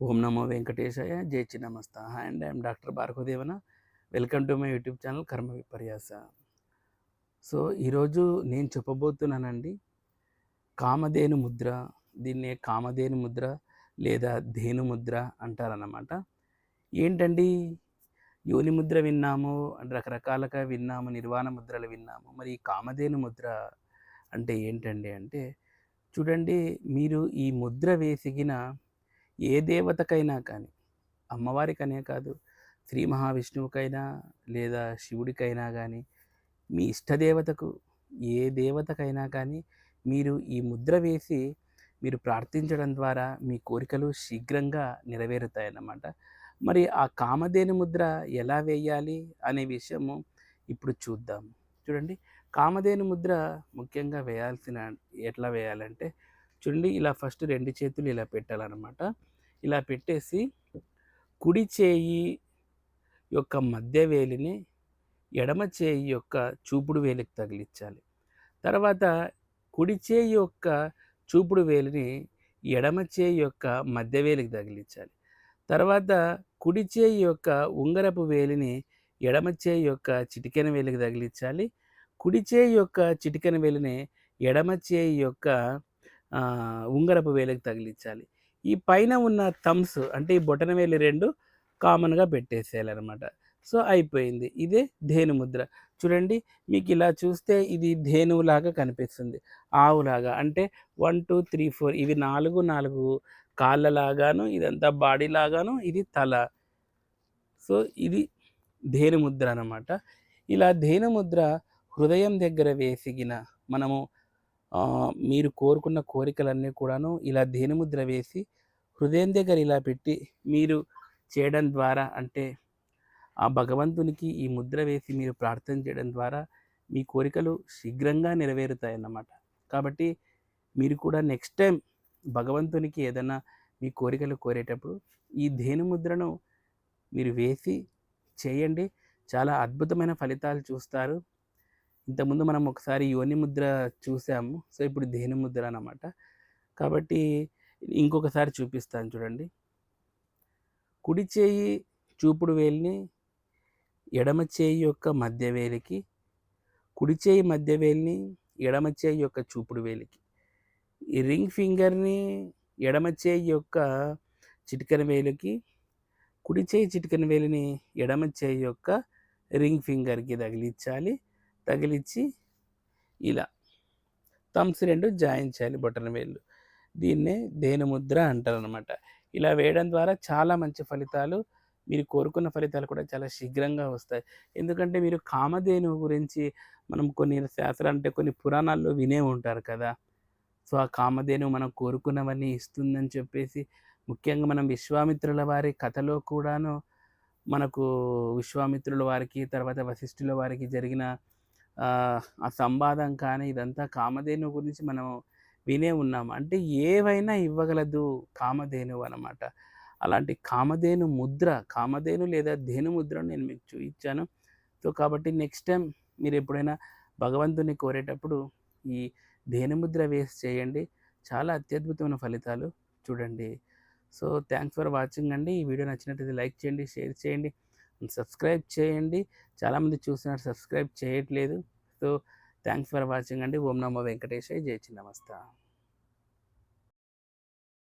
ఓం నమో వెంకటేశాయ జై Chinnamasta and I'm doctor భార్గవదేవన. Welcome to my YouTube channel కర్మ విపర్యాస. So ఈరోజు నేను చెప్పబోతున్నానండి కామధేను ముద్ర. దీన్నే కామధేను ముద్ర లేదా ధేను ముద్ర అంటారన్నమాట. ఏంటండి, యోని ముద్ర విన్నాము, రకరకాలుగా విన్నాము, నిర్వాణ ముద్రలు విన్నాము. మరి ఈ కామధేను ముద్ర అంటే ఏంటండి అంటే, చూడండి, మీరు ఈ ముద్ర వేసిగిన ఏ దేవతకైనా కానీ, అమ్మవారికనే కాదు, శ్రీ మహావిష్ణువుకైనా లేదా శివుడికైనా కానీ, మీ ఇష్టదేవతకు ఏ దేవతకైనా కానీ మీరు ఈ ముద్ర వేసి మీరు ప్రార్థించడం ద్వారా మీ కోరికలు శీఘ్రంగా నెరవేరుతాయన్నమాట. మరి ఆ కామధేను ముద్ర ఎలా వేయాలి అనే విషయము ఇప్పుడు చూద్దాం. చూడండి, కామధేను ముద్ర ముఖ్యంగా ఎట్లా వేయాలంటే, చూడండి, ఇలా ఫస్ట్ 2 చేతులు ఇలా పెట్టాలన్నమాట. ఇలా పెట్టేసి కుడి చేయి యొక్క మధ్య వేలిని ఎడమ చేయి యొక్క చూపుడు వేలికి తగిలించాలి. తర్వాత కుడి చేయి యొక్క చూపుడు వేలిని ఎడమ చేయి యొక్క మధ్య వేలికి తగిలించాలి. తర్వాత కుడి చేయి యొక్క ఉంగరపు వేలిని ఎడమ చేయి యొక్క చిటికెన వేలికి తగిలించాలి. కుడి చేయి యొక్క చిటికెన వేలిని ఎడమ చేయి యొక్క ఉంగరపు వేలికి తగిలించాలి. ఈ పైన ఉన్న థమ్స్ అంటే ఈ బొటన వేలు 2 కామన్గా పెట్టేసేయాలన్నమాట. సో అయిపోయింది. ఇదే ధేను ముద్ర. చూడండి, మీకు ఇలా చూస్తే ఇది ధేనువులాగా కనిపిస్తుంది, ఆవులాగా. అంటే 1, 2, 3, 4 ఇవి 4 కాళ్ళలాగాను, ఇదంతా బాడీ లాగాను, ఇది తల. సో ఇది ధేను ముద్ర అన్నమాట. ఇలా ధేను ముద్ర హృదయం దగ్గర వేసిగిన మనము మీరు కోరుకున్న కోరికలన్నీ కూడాను ఇలా ధేను ముద్ర వేసి హృదయం దగ్గర ఇలా పెట్టి మీరు చేయడం ద్వారా, అంటే ఆ భగవంతునికి ఈ ముద్ర వేసి మీరు ప్రార్థన చేయడం ద్వారా మీ కోరికలు శీఘ్రంగా నెరవేరుతాయన్నమాట. కాబట్టి మీరు కూడా నెక్స్ట్ టైం భగవంతునికి ఏదైనా మీ కోరికలు కోరేటప్పుడు ఈ ధేను ముద్రను మీరు వేసి చేయండి. చాలా అద్భుతమైన ఫలితాలు చూస్తారు. ఇంతకుముందు మనం ఒకసారి యోని ముద్ర చూసాము. సో ఇప్పుడు ధేను ముద్ర అన్నమాట. కాబట్టి ఇంకొకసారి చూపిస్తాను చూడండి. కుడి చేయి చూపుడు వేలిని ఎడమ చేయి యొక్క మధ్య వేలికి, కుడి చేయి మధ్య వేలిని ఎడమ చేయి యొక్క చూపుడు వేలికి, ఈ రింగ్ ఫింగర్ని ఎడమ చేయి యొక్క చిటికెన వేలికి, కుడి చేయి చిటికెన వేలిని ఎడమ చేయి యొక్క రింగ్ ఫింగర్కి తగిలించాలి. తగిలించి ఇలా థమ్స్ 2 జాయిన్ చేయాలి, బొటన వేళ్ళు. దీన్నే ధేను ముద్ర అంటారనమాట. ఇలా వేయడం ద్వారా చాలా మంచి ఫలితాలు, మీరు కోరుకున్న ఫలితాలు కూడా చాలా శీఘ్రంగా వస్తాయి. ఎందుకంటే మీరు కామధేను గురించి మనం కొన్ని శాస్త్రాలు, అంటే కొన్ని పురాణాల్లో వినే ఉంటారు కదా. సో ఆ కామధేను మనం కోరుకున్నవన్నీ ఇస్తుందని చెప్పేసి, ముఖ్యంగా మనం విశ్వామిత్రుల వారి కథలో కూడాను మనకు విశ్వామిత్రుల వారికి తర్వాత వశిష్ఠుల వారికి జరిగిన ఆ సంవాదం కానీ ఇదంతా కామధేను గురించి మనం వినే ఉన్నాం. అంటే ఏవైనా ఇవ్వగలదు కామధేను అన్నమాట. అలాంటి కామధేను ముద్ర, కామధేను లేదా ధేను ముద్రను నేను మీకు చూపించాను. సో కాబట్టి నెక్స్ట్ టైం మీరు ఎప్పుడైనా భగవంతుని కోరేటప్పుడు ఈ ధేను ముద్ర వేసి చేయండి. చాలా అత్యద్భుతమైన ఫలితాలు చూడండి. సో థ్యాంక్స్ ఫర్ వాచింగ్ అండి. ఈ వీడియో నచ్చినట్లయితే లైక్ చేయండి, షేర్ చేయండి, సబ్స్క్రైబ్ చేయండి. చాలామంది చూస్తున్నారు, సబ్స్క్రైబ్ చేయట్లేదు. సో థ్యాంక్స్ ఫర్ వాచింగ్ అండి. ఓం నమో వెంకటేశాయ. జై చిన్నమస్త.